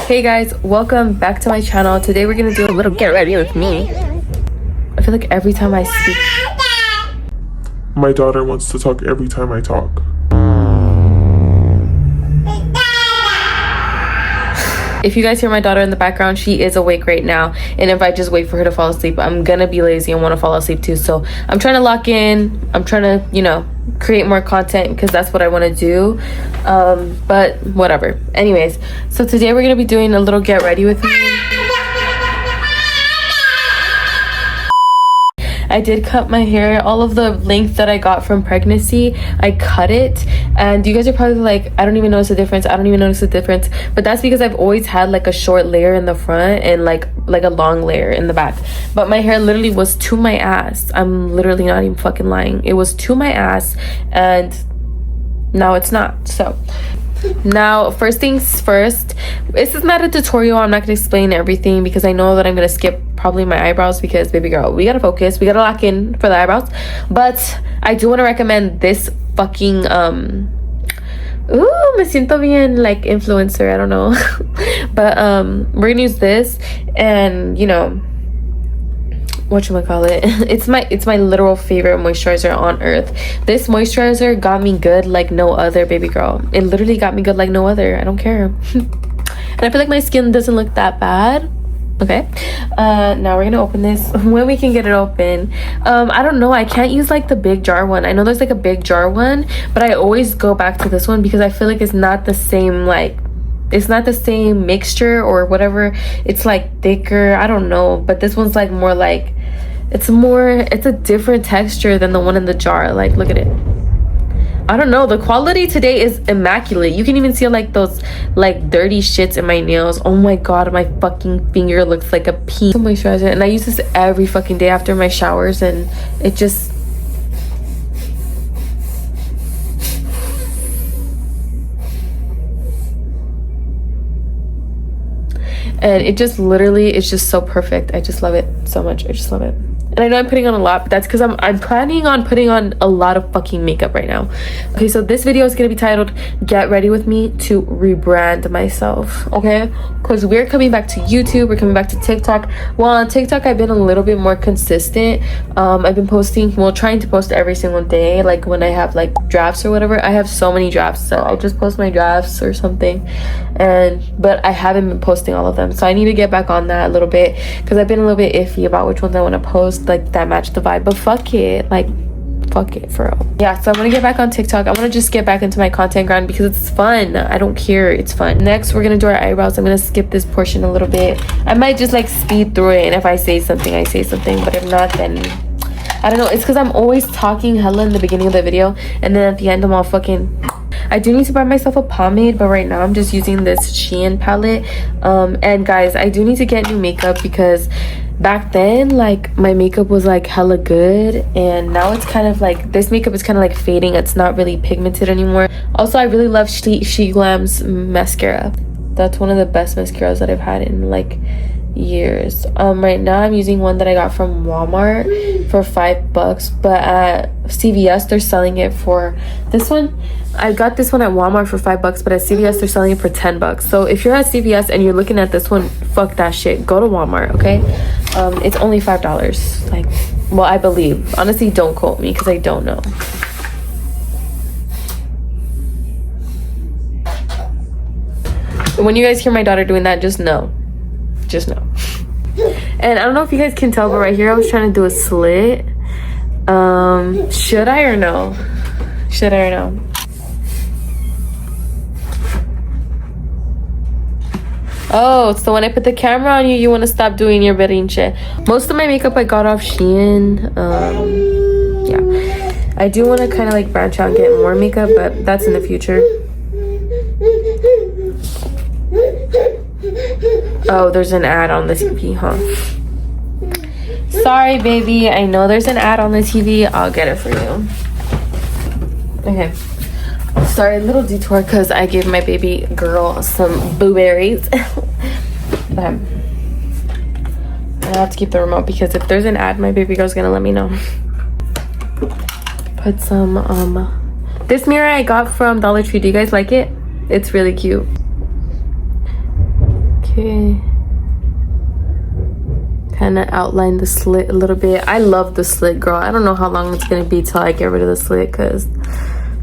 Hey guys, welcome back to my channel. Today we're gonna do a little get ready with me. I feel like every time I speak, my daughter wants to talk every time I talk. if you guys hear my daughter in the background, she is awake right now, and if I just wait for her to fall asleep, I'm gonna be lazy and want to fall asleep too. So I'm trying to lock in. I'm trying to, you know, create more content because that's what I want to do. But whatever. Anyways, so today we're gonna be doing a little get ready with me. I did cut my hair. All of the length that I got from pregnancy, I cut it. And you guys are probably like, I don't even notice the difference. I don't even notice the difference. But that's because I've always had like a short layer in the front and like a long layer in the back. But my hair literally was to my ass. I'm literally not even fucking lying. It was to my ass and now it's not. So now, first things first, this is not a tutorial. I'm not gonna explain everything because I know that I'm gonna skip probably my eyebrows because, baby girl, we gotta focus, we gotta lock in for the eyebrows. But I do want to recommend this fucking me siento bien like influencer, I don't know. But we're gonna use this, and you know, whatchamacallit, it's my literal favorite moisturizer on earth. This moisturizer got me good like no other, baby girl. It literally got me good like no other. I don't care. And I feel like my skin doesn't look that bad. Okay, now we're gonna open this when we can get it open. I don't know, I can't use like the big jar one. I know there's like a big jar one, but I always go back to this one because I feel like it's not the same, like it's not the same mixture or whatever. It's like thicker, I don't know, but this one's like more like, it's a different texture than the one in the jar. Like, look at it. I don't know, the quality today is immaculate. You can even see like those like dirty shits in my nails. Oh my god, my fucking finger looks like a pea moisturizer, and I use this every fucking day after my showers, and it just, and it just literally, it's just so perfect. I just love it so much. I just love it. And I know I'm putting on a lot, but that's because I'm planning on putting on a lot of fucking makeup right now. Okay, so this video is gonna be titled Get Ready With Me to Rebrand Myself, okay? Because we're coming back to YouTube, we're coming back to TikTok. Well, on TikTok, I've been a little bit more consistent. I've been posting, well, trying to post every single day, like when I have like drafts or whatever. I have so many drafts, so I'll just post my drafts or something. But I haven't been posting all of them, so I need to get back on that a little bit because I've been a little bit iffy about which ones I want to post, like that match the vibe. But fuck it, like fuck it for real. Yeah, so I'm gonna get back on TikTok. I want to just get back into my content grind because it's fun. I don't care, it's fun. Next, we're gonna do our eyebrows. I'm gonna skip this portion a little bit. I might just like speed through it, and if I say something, I say something, but if not, then I don't know. It's because I'm always talking hella in the beginning of the video, and then at the end I'm all fucking. I do need to buy myself a pomade, but right now I'm just using this Shein palette. And guys, I do need to get new makeup because back then, like, my makeup was like hella good, and now it's kind of like, this makeup is kind of like fading. It's not really pigmented anymore. Also, I really love She Glam's mascara. That's one of the best mascaras that I've had in like years. Right now I'm using one that I got from Walmart for $5, but at CVS they're selling it for, this one I got this one at Walmart for $5, but at CVS they're selling it for $10. So if you're at CVS and you're looking at this one, fuck that shit, go to Walmart, okay? It's only $5, like, well, I believe. Honestly, don't quote me because I don't know. When you guys hear my daughter doing that, just know. Just know. And I don't know if you guys can tell, but right here I was trying to do a slit. Should I or no? Should I or no? Oh, so when I put the camera on you, you want to stop doing your berrinche. Most of my makeup I got off Shein. Yeah, I do want to kind of like branch out and get more makeup, but that's in the future. Oh, there's an ad on the TV, huh? Sorry, baby. I know there's an ad on the TV. I'll get it for you. Okay. Sorry, a little detour because I gave my baby girl some blueberries. I have to keep the remote because if there's an ad, my baby girl's gonna let me know. Put some, this mirror I got from Dollar Tree. Do you guys like it? It's really cute. Okay. Kind of outline the slit a little bit. I love the slit, girl. I don't know how long it's gonna be till I get rid of the slit, because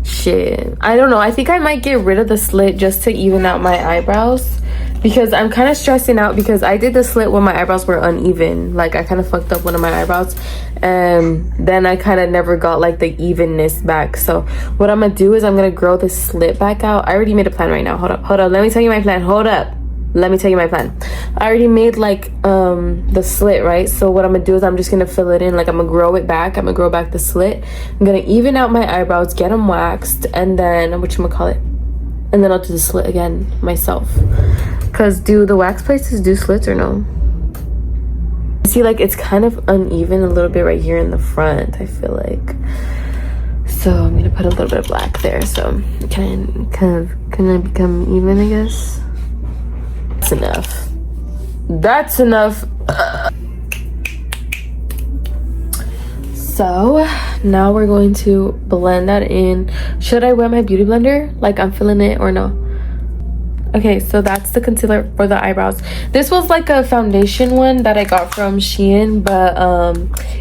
shit, I don't know. I think I might get rid of the slit just to even out my eyebrows, because I'm kind of stressing out because I did the slit when my eyebrows were uneven. Like, I kind of fucked up one of my eyebrows, and then I kind of never got like the evenness back. So what I'm gonna do is I'm gonna grow this slit back out. I already made a plan right now. Hold up, let me tell you my plan. Let me tell you my plan. I already made like the slit, right? So what I'm gonna do is I'm just gonna fill it in. Like, I'm gonna grow it back. I'm gonna grow back the slit. I'm gonna even out my eyebrows, get them waxed, and then whatchamacallit, and then I'll do the slit again myself. Because do the wax places do slits or no? See, like, it's kind of uneven a little bit right here in the front, I feel like. So I'm gonna put a little bit of black there, so can I become even, I guess. That's enough. So now we're going to blend that in. Should I wet my beauty blender like I'm filling it or no? Okay, so that's the concealer for the eyebrows. This was like a foundation one that I got from Shein, but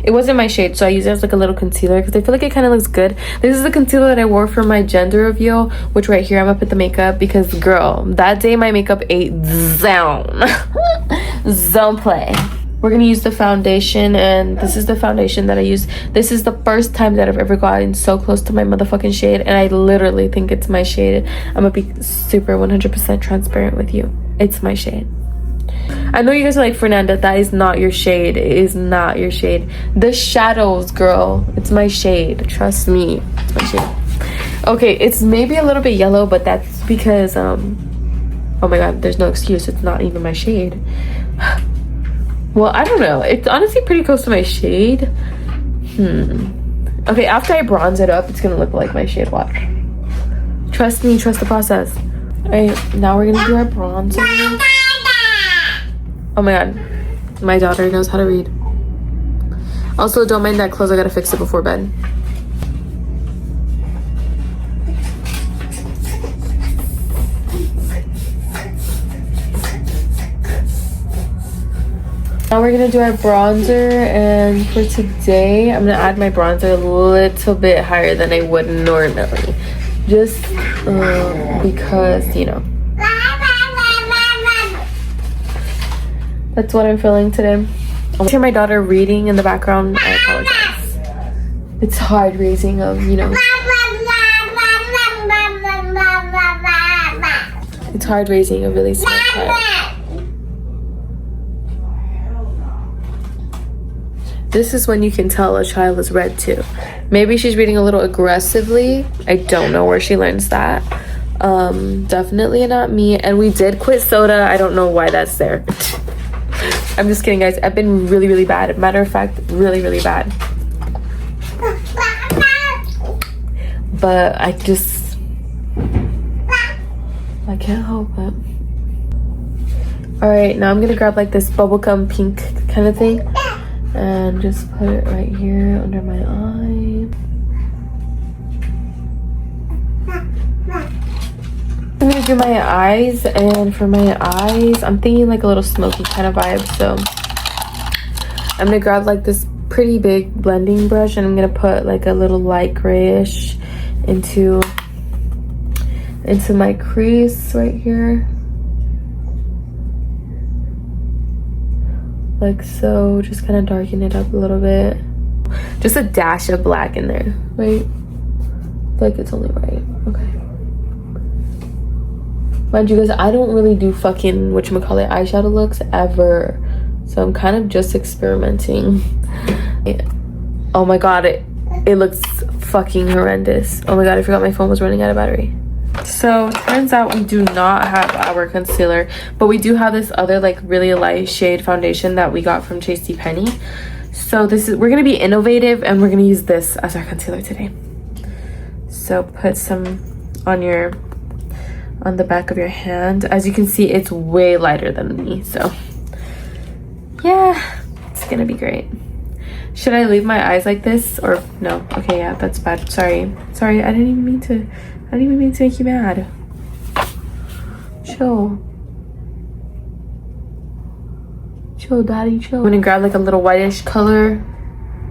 it wasn't my shade, so I use it as like a little concealer because I feel like it kind of looks good. This is the concealer that I wore for my gender reveal, which right here I'm gonna put the makeup, because girl, that day my makeup ate zone. Zone play. We're gonna use the foundation, and this is the foundation that I use. This is the first time that I've ever gotten so close to my motherfucking shade, and I literally think it's my shade. I'm gonna be super 100% transparent with you. It's my shade. I know you guys are like, Fernanda, that is not your shade. It is not your shade. The shadows, girl, it's my shade. Trust me, it's my shade. Okay, it's maybe a little bit yellow, but that's because oh my god, there's no excuse. It's not even my shade. Well, I don't know. It's honestly pretty close to my shade. Okay, after I bronze it up, it's gonna look like my shade. Watch. Trust me, trust the process. Alright, now we're gonna do our bronzer. Oh my god. My daughter knows how to read. Also, don't mind that clothes. I gotta fix it before bed. Now we're gonna do our bronzer, and for today I'm gonna add my bronzer a little bit higher than I would normally, just because, you know, that's what I'm feeling today. I'll hear my daughter reading in the background. I apologize. It's hard raising you know, it's hard raising a really small child. This is when you can tell a child is read too. Maybe she's reading a little aggressively. I don't know where she learns that. Definitely not me. And we did quit soda. I don't know why that's there. I'm just kidding, guys. I've been really, really bad. Matter of fact, really, really bad. But I can't help it. All right, now I'm gonna grab like this bubblegum pink kind of thing and just put it right here under my eye. I'm gonna do my eyes, and for my eyes, I'm thinking like a little smoky kind of vibe. So I'm gonna grab like this pretty big blending brush, and I'm gonna put like a little light grayish into my crease right here. Like so, just kind of darken it up a little bit. Just a dash of black in there, right? Like it's only right. Okay. Mind you guys, I don't really do fucking whatchamacallit eyeshadow looks ever. So I'm kind of just experimenting. Oh my god, it looks fucking horrendous. Oh my god, I forgot my phone was running out of battery. So turns out we do not have our concealer, but we do have this other like really light shade foundation that we got from JCPenney. So we're gonna be innovative, and we're gonna use this as our concealer today. So put some on the back of your hand. As you can see, it's way lighter than me, so yeah, it's gonna be great. Should I leave my eyes like this or no? Okay, yeah, that's bad. Sorry, I didn't even mean to make you mad. Chill. Chill, daddy, chill. I'm gonna grab like a little whitish color.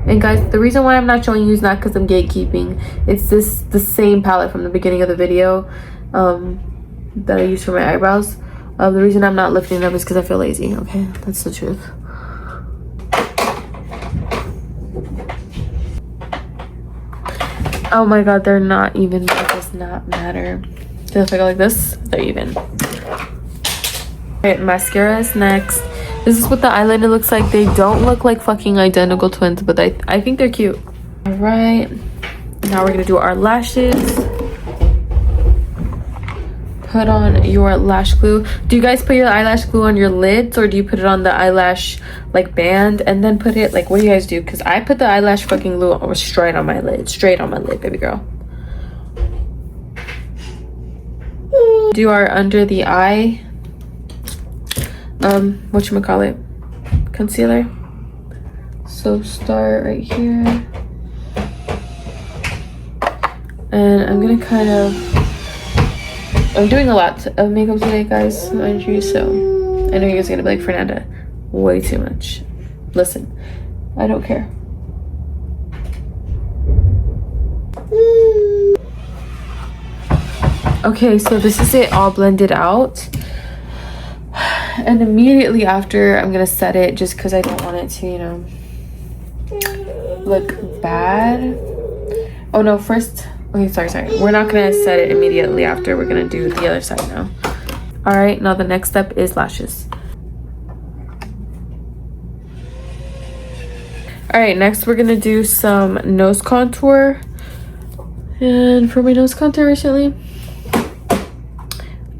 And guys, the reason why I'm not showing you is not because I'm gatekeeping. It's the same palette from the beginning of the video that I used for my eyebrows. The reason I'm not lifting it up is because I feel lazy. Okay, that's the truth. Oh my god, they're not even. It does not matter. So if I go like this, they're even. Alright, mascara is next. This is what the eyeliner looks like. They don't look like fucking identical twins, but I think they're cute. Alright, now we're gonna do our lashes. Put on your lash glue. Do you guys put your eyelash glue on your lids, or do you put it on the eyelash like band and then put it, like, what do you guys do? Because I put the eyelash fucking glue straight on my lid, baby girl. Do our under the eye whatchamacallit, concealer. So start right here, and I'm gonna kind of, I'm doing a lot of makeup today, guys, mind you, so I know you guys are gonna be like, Fernanda, way too much. Listen, I don't care. Okay, so this is it all blended out. And immediately after, I'm gonna set it just because I don't want it to, you know, look bad. Oh no, first, okay, sorry. We're not gonna set it immediately after. We're gonna do the other side now. All right, now the next step is lashes. All right, next we're gonna do some nose contour. And for my nose contour recently,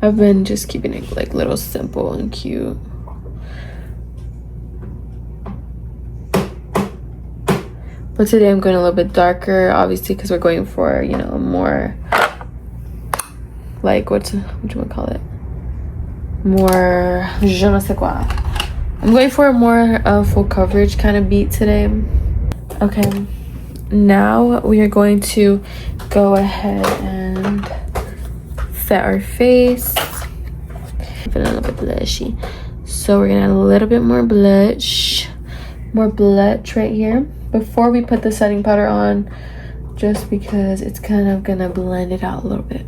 I've been just keeping it like little simple and cute. But today I'm going a little bit darker, obviously, because we're going for, you know, more like, what you want to call it? More je ne sais quoi. I'm going for a more full coverage kind of beat today. Okay, now we are going to go ahead and set our face. Feeling a little bit blushy, so we're gonna add a little bit more blush right here before we put the setting powder on, just because it's kind of gonna blend it out a little bit.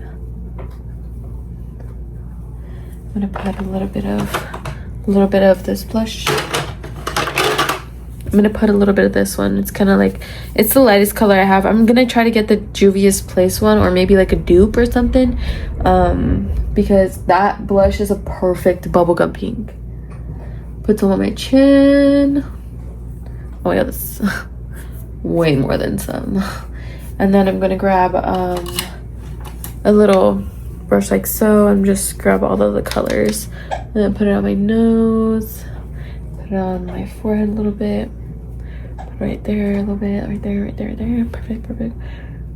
I'm gonna put a little bit of this blush. I'm gonna put a little bit of this one. It's kind of like, it's the lightest color I have. I'm gonna try to get the Juvia's Place one, or maybe like a dupe or something, because that blush is a perfect bubblegum pink. Put some on my chin. Oh yeah, this is way more than some. And then I'm gonna grab a little brush like so, and just grab all of the colors and then put it on my nose, put it on my forehead a little bit, right there a little bit, right there. Perfect.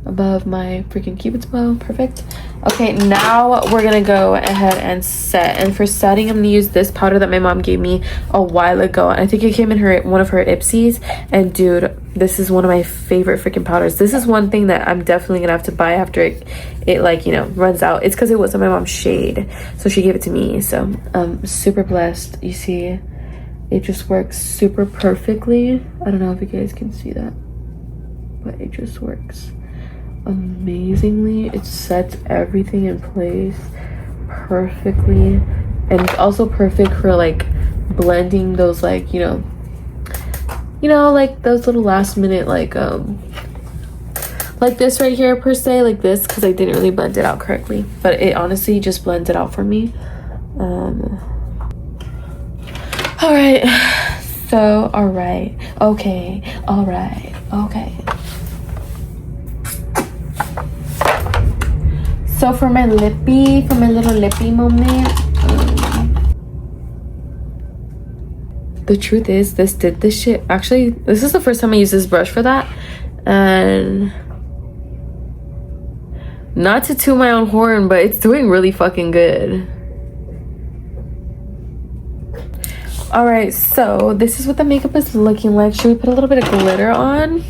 Above my freaking cupid's bow. Perfect. Okay, now we're gonna go ahead and set. And for setting, I'm gonna use this powder that my mom gave me a while ago. I think it came in one of her Ipsies, and dude, this is one of my favorite freaking powders. This is one thing that I'm definitely gonna have to buy after it like, you know, runs out. It's because it wasn't my mom's shade, so she gave it to me. So I'm super blessed. You see, it just works super perfectly. I don't know if you guys can see that, but it just works amazingly. It sets everything in place perfectly, and it's also perfect for like blending those, like, you know, like those little last minute like this right here per se, like this, because I didn't really blend it out correctly, but it honestly just blends it out for me. All right, so for my little lippy moment, the truth is, this did this shit. Actually, this is the first time I use this brush for that, and not to toot my own horn, but it's doing really fucking good. All right, so this is what the makeup is looking like. Should we put a little bit of glitter on?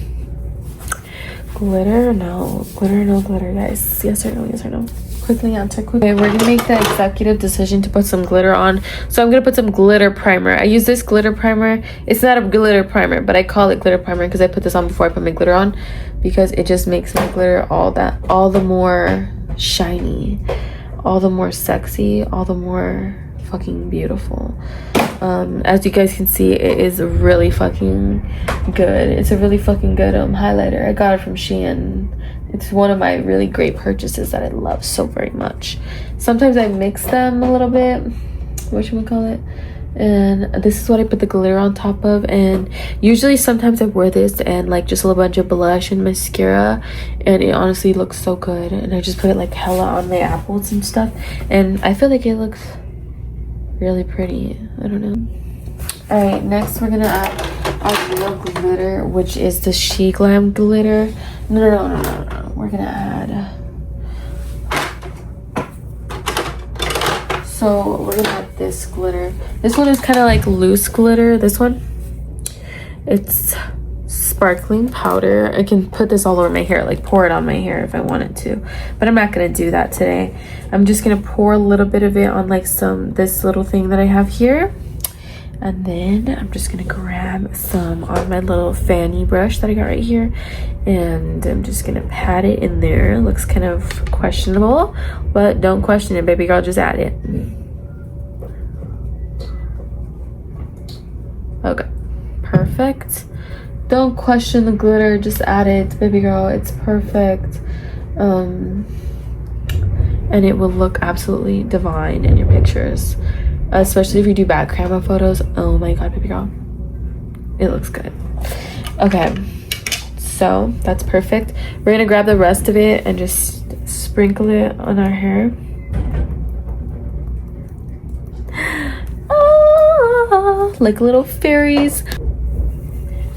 Glitter, no glitter, guys. Yes or no? quickly answer quickly. Okay, we're gonna make the executive decision to put some glitter on. So I'm gonna put some glitter primer. I use this glitter primer. It's not a glitter primer, but I call it glitter primer because I put this on before I put my glitter on, because it just makes my glitter all the more shiny, all the more sexy, all the more fucking beautiful. As you guys can see, it is really fucking good. It's a really fucking good highlighter. I got it from Shein. It's one of my really great purchases that I love so very much. Sometimes I mix them a little bit, whatchamacallit, and this is what I put the glitter on top of. And usually sometimes I wear this and like just a little bunch of blush and mascara, and it honestly looks so good. And I just put it like hella on my apples and stuff, and I feel like it looks really pretty. I don't know. All right, next we're gonna add our real glitter, which is the She Glam glitter. No. We're gonna add, so we're gonna add this glitter. This one is kind of like loose glitter. This one, it's sparkling powder. I can put this all over my hair, like pour it on my hair if I wanted to, but I'm not gonna do that today. I'm just gonna pour a little bit of it on like this little thing that I have here, and then I'm just gonna grab some on my little fanny brush that I got right here, and I'm just gonna pat it in there. It looks kind of questionable, but don't question it, baby girl, just add it. Okay, perfect. Don't question the glitter, just add it, baby girl. It's perfect. And it will look absolutely divine in your pictures, especially if you do back camera photos. Oh my god, baby girl, it looks good. Okay, so that's perfect. We're gonna grab the rest of it and just sprinkle it on our hair. Like little fairies.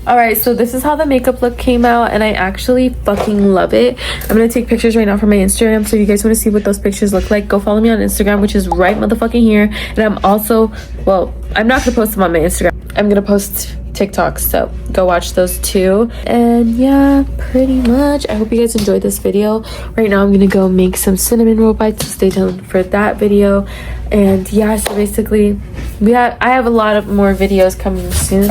All right, so this is how the makeup look came out, and I actually fucking love it. I'm gonna take pictures right now for my Instagram, so if you guys want to see what those pictures look like, go follow me on Instagram, which is right motherfucking here. And I'm also, well, I'm not gonna post them on my Instagram. I'm gonna post TikToks, so go watch those too. And yeah, pretty much, I hope you guys enjoyed this video. Right now I'm gonna go make some cinnamon roll bites, so stay tuned for that video. And yeah, so basically I have a lot of more videos coming soon,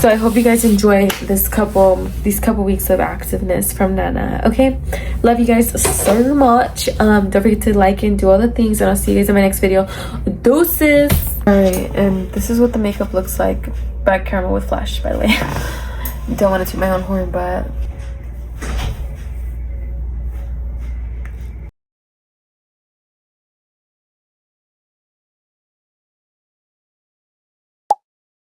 so I hope you guys enjoy these couple weeks of activeness from Nana. Okay, love you guys so much. Don't forget to like and do all the things, and I'll see you guys in my next video. Deuces. All right, and this is what the makeup looks like back camera with flash, by the way. Don't want to toot my own horn, but